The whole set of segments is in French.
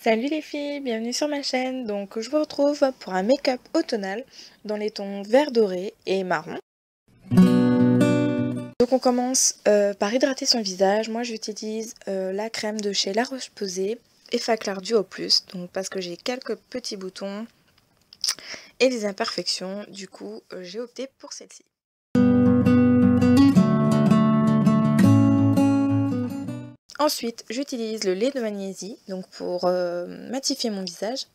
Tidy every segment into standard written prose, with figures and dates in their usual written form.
Salut les filles, bienvenue sur ma chaîne. Donc je vous retrouve pour un make-up automnal dans les tons vert doré et marron. Donc on commence par hydrater son visage. Moi j'utilise la crème de chez La Roche-Posay Effaclar Duo Plus, donc parce que j'ai quelques petits boutons et des imperfections, du coup j'ai opté pour celle-ci. Ensuite j'utilise le lait de magnésie donc pour matifier mon visage.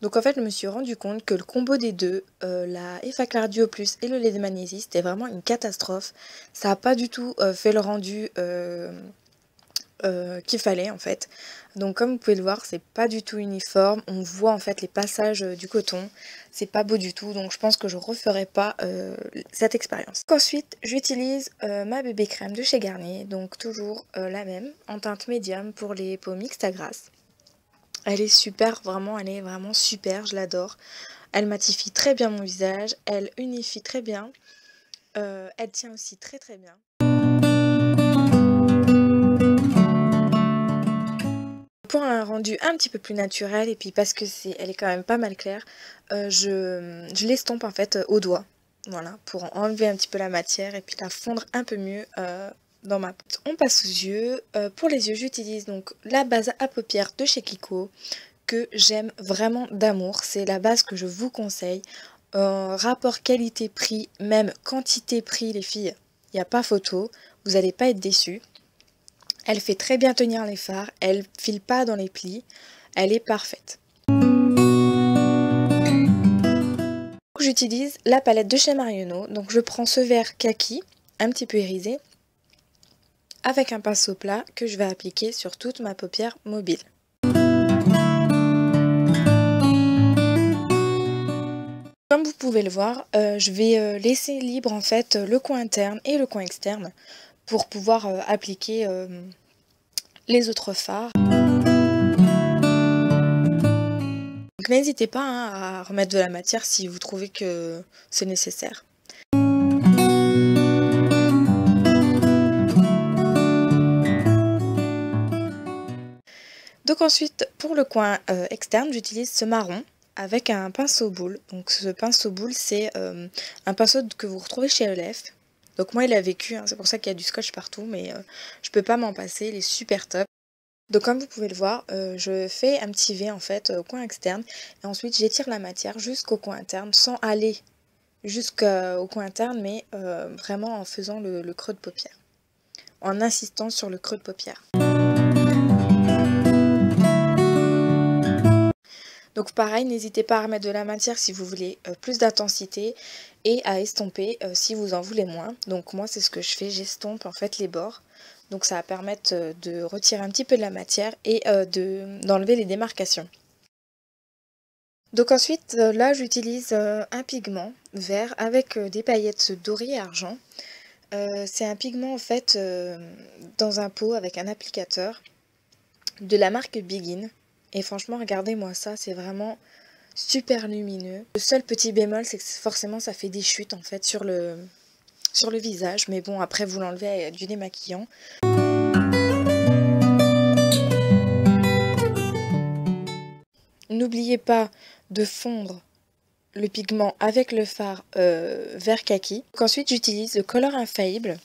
Donc en fait je me suis rendu compte que le combo des deux, la Effaclar Duo Plus et le lait de magnésie, c'était vraiment une catastrophe. Ça n'a pas du tout fait le rendu qu'il fallait en fait. Donc comme vous pouvez le voir, c'est pas du tout uniforme. On voit en fait les passages du coton. C'est pas beau du tout, donc je pense que je referai pas cette expérience. Ensuite j'utilise ma bébé crème de chez Garnier, donc toujours la même, en teinte médium pour les peaux mixtes à grasse. Elle est super, vraiment, elle est vraiment super, je l'adore. Elle matifie très bien mon visage, elle unifie très bien, elle tient aussi très très bien. Pour un rendu un petit peu plus naturel, et puis parce que elle est quand même pas mal claire, je l'estompe en fait au doigt. Voilà, pour enlever un petit peu la matière et puis la fondre un peu mieux dans ma peau. On passe aux yeux. Pour les yeux, j'utilise donc la base à paupières de chez Kiko, que j'aime vraiment d'amour. C'est la base que je vous conseille. Rapport qualité-prix, même quantité-prix, les filles, il n'y a pas photo. Vous n'allez pas être déçus. Elle fait très bien tenir les fards. Elle file pas dans les plis. Elle est parfaite. J'utilise la palette de chez Marionneau. Donc je prends ce vert kaki, un petit peu irisé, avec un pinceau plat que je vais appliquer sur toute ma paupière mobile. Comme vous pouvez le voir, je vais laisser libre en fait le coin interne et le coin externe pour pouvoir appliquer les autres fards. Donc n'hésitez pas à remettre de la matière si vous trouvez que c'est nécessaire. Donc ensuite, pour le coin externe, j'utilise ce marron avec un pinceau boule. Donc ce pinceau boule, c'est un pinceau que vous retrouvez chez ELF. Donc moi il a vécu, hein, c'est pour ça qu'il y a du scotch partout, mais je peux pas m'en passer, il est super top. Donc comme vous pouvez le voir, je fais un petit V en fait au coin externe et ensuite j'étire la matière jusqu'au coin interne sans aller jusqu'au coin interne, mais vraiment en faisant le creux de paupière, en insistant sur le creux de paupière. Donc pareil, n'hésitez pas à remettre de la matière si vous voulez plus d'intensité et à estomper si vous en voulez moins. Donc moi c'est ce que je fais, j'estompe en fait les bords. Donc ça va permettre de retirer un petit peu de la matière et d'enlever les démarcations. Donc ensuite là j'utilise un pigment vert avec des paillettes dorées et argent. C'est un pigment en fait dans un pot avec un applicateur de la marque Begin. Et franchement, regardez-moi ça, c'est vraiment super lumineux. Le seul petit bémol, c'est que forcément ça fait des chutes en fait sur le visage. Mais bon, après vous l'enlevez avec du démaquillant. N'oubliez pas de fondre le pigment avec le fard vert kaki. Donc ensuite, j'utilise le Color Infaillible.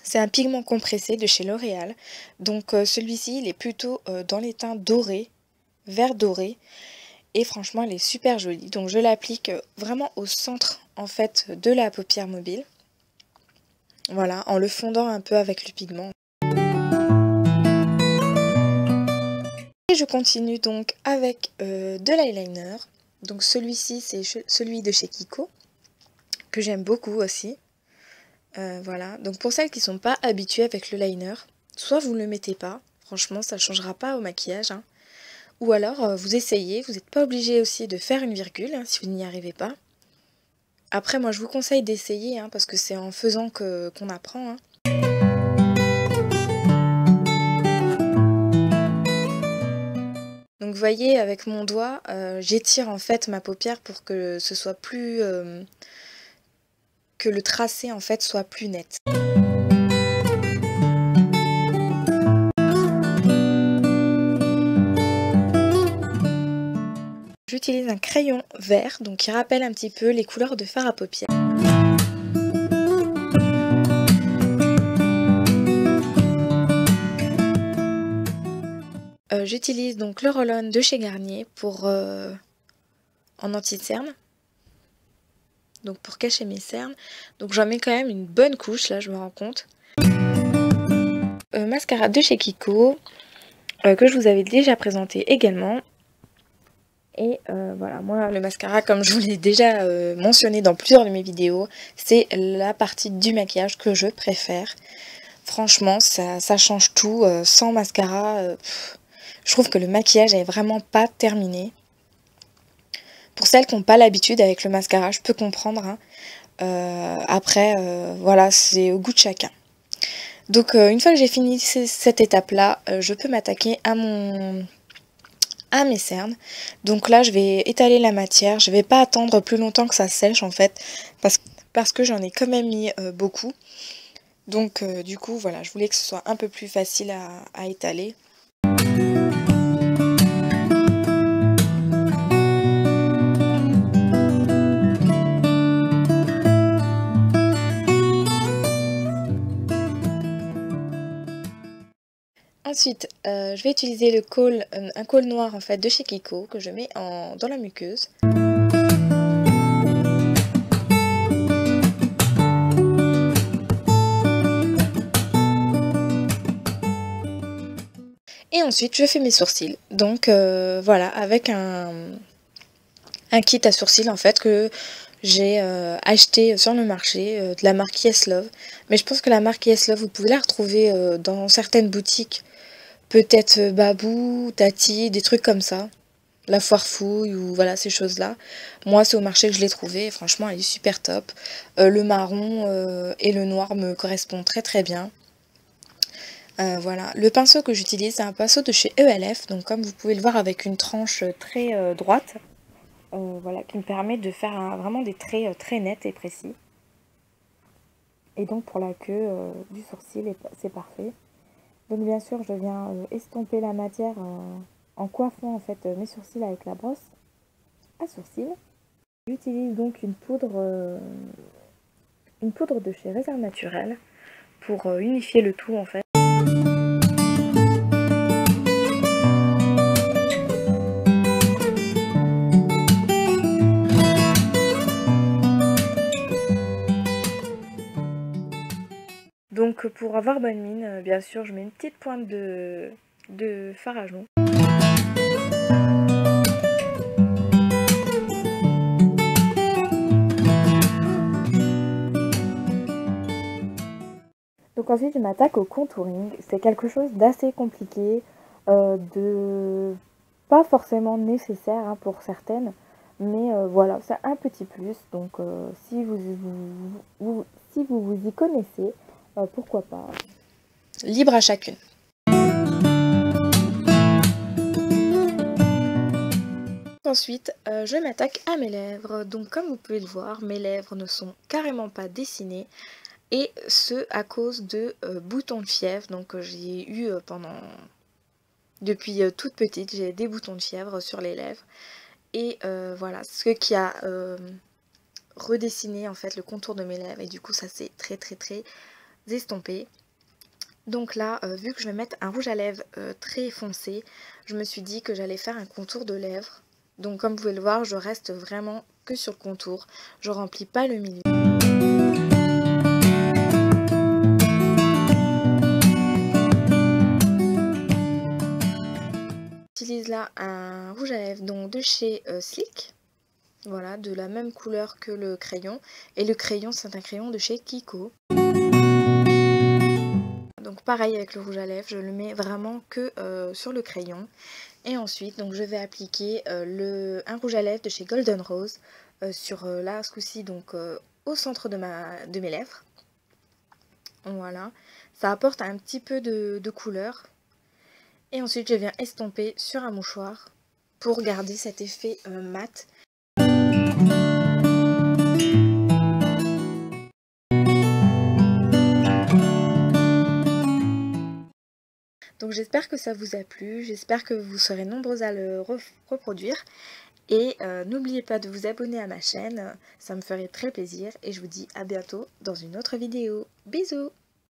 C'est un pigment compressé de chez L'Oréal. Donc celui-ci, il est plutôt dans les teints dorés, vert doré. Et franchement, elle est super jolie. Donc je l'applique vraiment au centre en fait de la paupière mobile. Voilà, en le fondant un peu avec le pigment. Et je continue donc avec de l'eyeliner. Donc celui-ci, c'est celui de chez Kiko, que j'aime beaucoup aussi. Voilà, donc pour celles qui ne sont pas habituées avec le liner, soit vous ne le mettez pas, franchement ça ne changera pas au maquillage, hein. Ou alors vous essayez, vous n'êtes pas obligé aussi de faire une virgule hein, si vous n'y arrivez pas. Après moi je vous conseille d'essayer hein, parce que c'est en faisant qu'on apprend. Hein. Donc vous voyez avec mon doigt, j'étire en fait ma paupière pour que ce soit plus... que le tracé en fait soit plus net. j'utilise un crayon vert, donc qui rappelle un petit peu les couleurs de fard à paupières. J'utilise donc le roll-on de chez Garnier pour en anti-cerne, donc pour cacher mes cernes. Donc j'en mets quand même une bonne couche, là je me rends compte. Mascara de chez Kiko, que je vous avais déjà présenté également. Et voilà, moi le mascara, comme je vous l'ai déjà mentionné dans plusieurs de mes vidéos, c'est la partie du maquillage que je préfère. Franchement, ça change tout. Sans mascara, je trouve que le maquillage est vraiment pas terminé. Pour celles qui n'ont pas l'habitude avec le mascara, je peux comprendre. Hein. Après, voilà, c'est au goût de chacun. Donc une fois que j'ai fini cette étape-là, je peux m'attaquer à mes cernes. Donc là, je vais étaler la matière. Je vais pas attendre plus longtemps que ça sèche en fait, parce que j'en ai quand même mis beaucoup. Donc du coup, voilà, je voulais que ce soit un peu plus facile à étaler. Ensuite, je vais utiliser un col noir en fait de chez Kiko que je mets dans la muqueuse. Et ensuite, je fais mes sourcils. Donc voilà, avec un kit à sourcils en fait que j'ai acheté sur le marché de la marque Yes Love. Mais je pense que la marque Yes Love, vous pouvez la retrouver dans certaines boutiques. Peut-être Babou, Tati, des trucs comme ça. La foire fouille ou voilà ces choses-là. Moi, c'est au marché que je l'ai trouvé et franchement, elle est super top. Le marron et le noir me correspondent très très bien. Voilà, le pinceau que j'utilise, c'est un pinceau de chez ELF. Donc comme vous pouvez le voir avec une tranche très droite. Voilà, qui me permet de faire vraiment des traits très nets et précis. Et donc pour la queue du sourcil, c'est parfait. Donc bien sûr, je viens estomper la matière en coiffant en fait mes sourcils avec la brosse à sourcils. J'utilise donc une poudre de chez Réserve Naturelle pour unifier le tout en fait. Donc pour avoir bonne mine, bien sûr, je mets une petite pointe de fard à genoux. Donc ensuite je m'attaque au contouring. C'est quelque chose d'assez compliqué, de pas forcément nécessaire hein, pour certaines, mais voilà, c'est un petit plus. Donc si vous vous y connaissez, pourquoi pas. Libre à chacune. Ensuite, je m'attaque à mes lèvres. Donc comme vous pouvez le voir, mes lèvres ne sont carrément pas dessinées. Et ce à cause de boutons de fièvre. Donc j'ai eu depuis toute petite, j'ai des boutons de fièvre sur les lèvres. Et voilà, ce qui a redessiné en fait le contour de mes lèvres. Et du coup ça s'est très estompé. Donc là, vu que je vais mettre un rouge à lèvres très foncé, je me suis dit que j'allais faire un contour de lèvres. Donc comme vous pouvez le voir, je reste vraiment que sur le contour. Je remplis pas le milieu. J'utilise là un rouge à lèvres donc de chez Sleek, voilà, de la même couleur que le crayon, et le crayon c'est un crayon de chez Kiko. Donc pareil avec le rouge à lèvres, je le mets vraiment que sur le crayon. Et ensuite donc je vais appliquer un rouge à lèvres de chez Golden Rose sur là ce coup-ci donc au centre de mes lèvres. Voilà, ça apporte un petit peu de couleur. Et ensuite je viens estomper sur un mouchoir pour garder cet effet mat. Donc j'espère que ça vous a plu, j'espère que vous serez nombreux à le reproduire. Et n'oubliez pas de vous abonner à ma chaîne, ça me ferait très plaisir et je vous dis à bientôt dans une autre vidéo. Bisous!